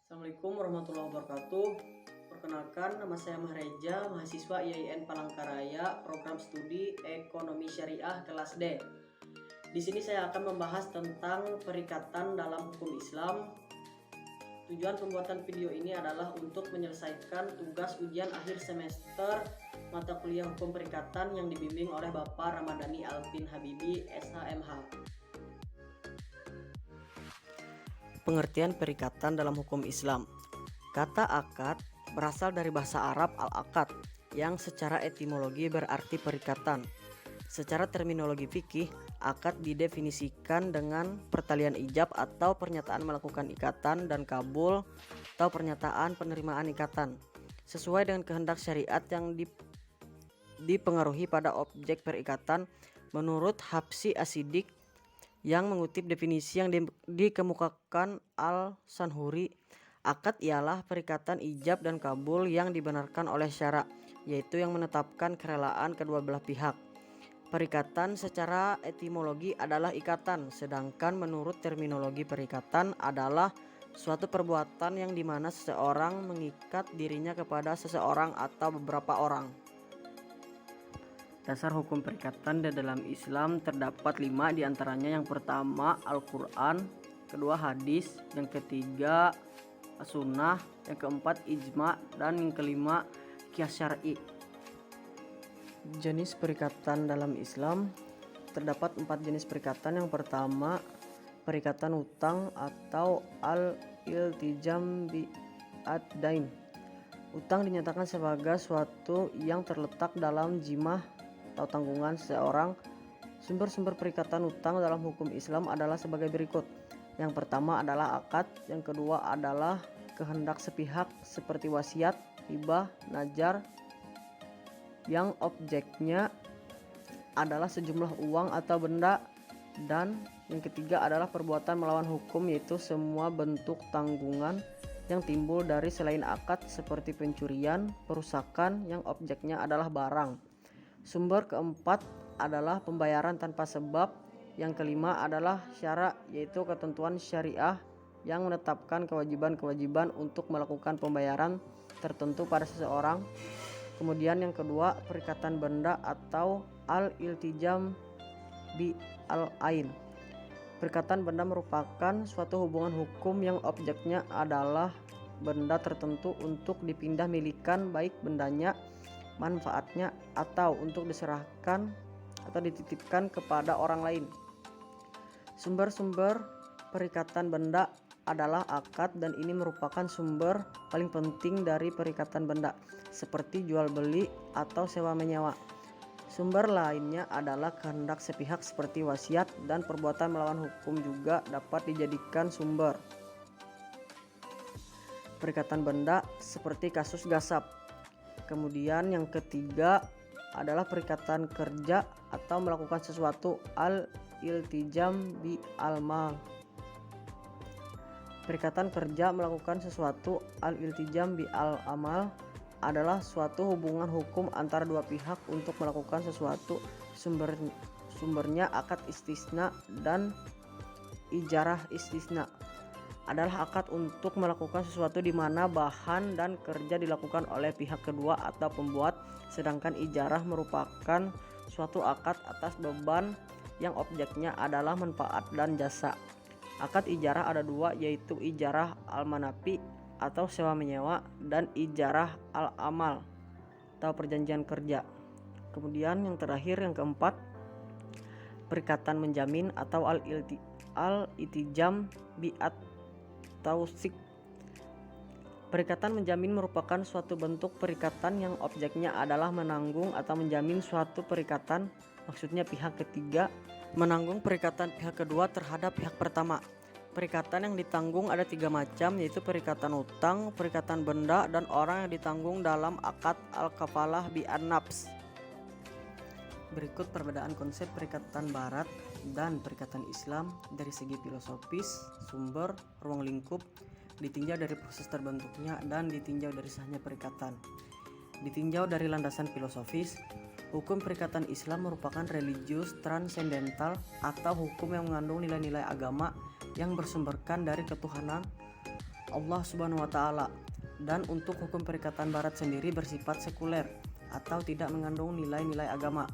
Assalamualaikum warahmatullahi wabarakatuh. Perkenalkan, nama saya Mahreja, mahasiswa IAIN Palangkaraya, program studi Ekonomi Syariah kelas D. Di sini saya akan membahas tentang perikatan dalam hukum Islam. Tujuan pembuatan video ini adalah untuk menyelesaikan tugas ujian akhir semester mata kuliah hukum perikatan yang dibimbing oleh Bapak Ramadhani Alvin Habibi, SHMH. Pengertian perikatan dalam hukum Islam. Kata akad berasal dari bahasa Arab al-akad yang secara etimologi berarti perikatan. Secara terminologi fikih, akad didefinisikan dengan pertalian ijab atau pernyataan melakukan ikatan dan kabul atau pernyataan penerimaan ikatan sesuai dengan kehendak syariat yang dipengaruhi pada objek perikatan menurut Habsyi As-Siddiq yang mengutip definisi yang dikemukakan Al-Sanhuri. Akad ialah perikatan ijab dan kabul yang dibenarkan oleh syara, yaitu yang menetapkan kerelaan kedua belah pihak. Perikatan secara etimologi adalah ikatan, sedangkan menurut terminologi perikatan adalah suatu perbuatan yang dimana seseorang mengikat dirinya kepada seseorang atau beberapa orang. Dasar hukum perikatan di dalam Islam terdapat 5 diantaranya. Yang pertama Al-Quran, kedua hadis, yang ketiga as-sunnah, yang keempat ijma, dan yang kelima qiyas syar'i. Jenis perikatan dalam Islam terdapat 4 jenis perikatan. Yang pertama perikatan utang atau al-iltijam bi'ad-dain. Utang dinyatakan sebagai suatu yang terletak dalam zimah atau tanggungan seseorang. Sumber-sumber perikatan utang dalam hukum Islam adalah sebagai berikut. Yang pertama adalah akad, yang kedua adalah kehendak sepihak seperti wasiat, hibah, najar yang objeknya adalah sejumlah uang atau benda, dan yang ketiga adalah perbuatan melawan hukum, yaitu semua bentuk tanggungan yang timbul dari selain akad seperti pencurian, perusakan yang objeknya adalah barang. Sumber keempat adalah pembayaran tanpa sebab. Yang kelima adalah syara, yaitu ketentuan syariah yang menetapkan kewajiban-kewajiban untuk melakukan pembayaran tertentu pada seseorang. Kemudian yang kedua perikatan benda atau al-iltijam bi al-ain. Perikatan benda merupakan suatu hubungan hukum yang objeknya adalah benda tertentu untuk dipindah milikan, baik bendanya, manfaatnya, atau untuk diserahkan atau dititipkan kepada orang lain. Sumber-sumber perikatan benda adalah akad, dan ini merupakan sumber paling penting dari perikatan benda seperti jual beli atau sewa menyewa. Sumber lainnya adalah kehendak sepihak seperti wasiat, dan perbuatan melawan hukum juga dapat dijadikan sumber perikatan benda seperti kasus gasap. Kemudian yang ketiga adalah perikatan kerja atau melakukan sesuatu al-iltijam bi al-mal. Perikatan kerja melakukan sesuatu al-iltijam bi al-amal adalah suatu hubungan hukum antara dua pihak untuk melakukan sesuatu. Sumbernya akad istisna dan ijarah istisna. Adalah akad untuk melakukan sesuatu di mana bahan dan kerja dilakukan oleh pihak kedua atau pembuat, sedangkan ijarah merupakan suatu akad atas beban yang objeknya adalah manfaat dan jasa. Akad ijarah ada 2, yaitu ijarah al-manafi atau sewa menyewa, dan ijarah al-amal atau perjanjian kerja. Kemudian yang terakhir, yang keempat, perikatan menjamin atau al-itijam bi'at tausik. Perikatan menjamin merupakan suatu bentuk perikatan yang objeknya adalah menanggung atau menjamin suatu perikatan, maksudnya pihak ketiga menanggung perikatan pihak kedua terhadap pihak pertama. Perikatan yang ditanggung ada 3 macam, yaitu perikatan utang, perikatan benda, dan orang yang ditanggung dalam akad al-kafalah bi'an-nafs. Berikut perbedaan konsep perikatan barat dan perikatan Islam dari segi filosofis, sumber, ruang lingkup, ditinjau dari proses terbentuknya, dan ditinjau dari sahnya perikatan. Ditinjau dari landasan filosofis, hukum perikatan Islam merupakan religius transendental atau hukum yang mengandung nilai-nilai agama yang bersumberkan dari ketuhanan Allah Subhanahu wa taala. Dan untuk hukum perikatan barat sendiri bersifat sekuler atau tidak mengandung nilai-nilai agama.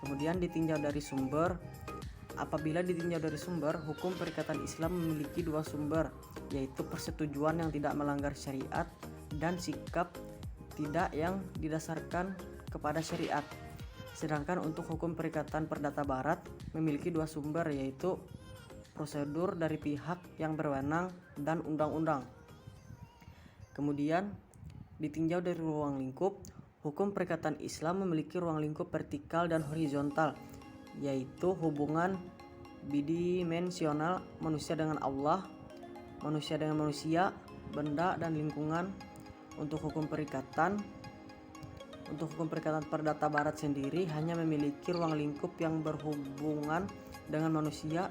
Kemudian ditinjau dari sumber. Apabila ditinjau dari sumber, hukum perikatan Islam memiliki dua sumber, yaitu persetujuan yang tidak melanggar syariat dan sikap tidak yang didasarkan kepada syariat. Sedangkan untuk hukum perikatan perdata barat memiliki dua sumber, yaitu prosedur dari pihak yang berwenang dan undang-undang. Kemudian ditinjau dari ruang lingkup, hukum perikatan Islam memiliki ruang lingkup vertikal dan horizontal, yaitu hubungan bidimensional manusia dengan Allah, manusia dengan manusia, benda dan lingkungan. Untuk hukum perikatan perdata barat sendiri hanya memiliki ruang lingkup yang berhubungan dengan manusia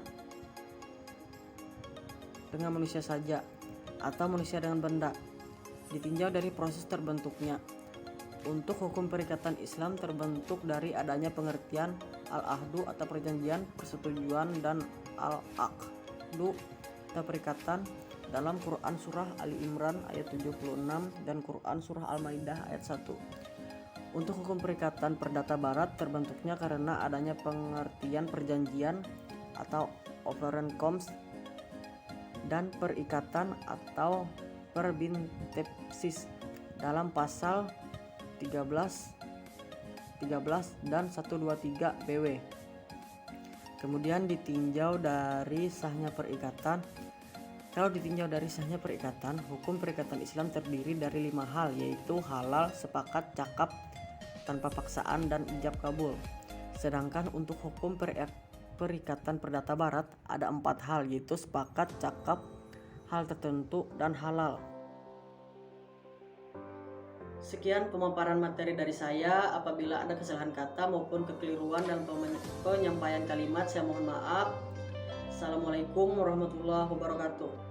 saja atau manusia dengan benda. Ditinjau dari proses terbentuknya. Untuk hukum perikatan Islam terbentuk dari adanya pengertian al-ahdu atau perjanjian, persetujuan, dan al-aqdu atau perikatan dalam Quran Surah Ali Imran ayat 76 dan Quran Surah Al-Maidah ayat 1. Untuk hukum perikatan perdata barat terbentuknya karena adanya pengertian perjanjian atau overeenkomst dan perikatan atau perbintepsis dalam pasal 13 dan 123 BW. Kemudian ditinjau dari sahnya perikatan. Kalau ditinjau dari sahnya perikatan, hukum perikatan Islam terdiri dari 5 hal, yaitu halal, sepakat, cakap, tanpa paksaan, dan ijab kabul. Sedangkan untuk hukum perikatan perdata barat ada 4 hal, yaitu sepakat, cakap, hal tertentu, dan halal. Sekian pemaparan materi dari saya. Apabila ada kesalahan kata maupun kekeliruan dalam penyampaian kalimat, saya mohon maaf. Assalamualaikum warahmatullahi wabarakatuh.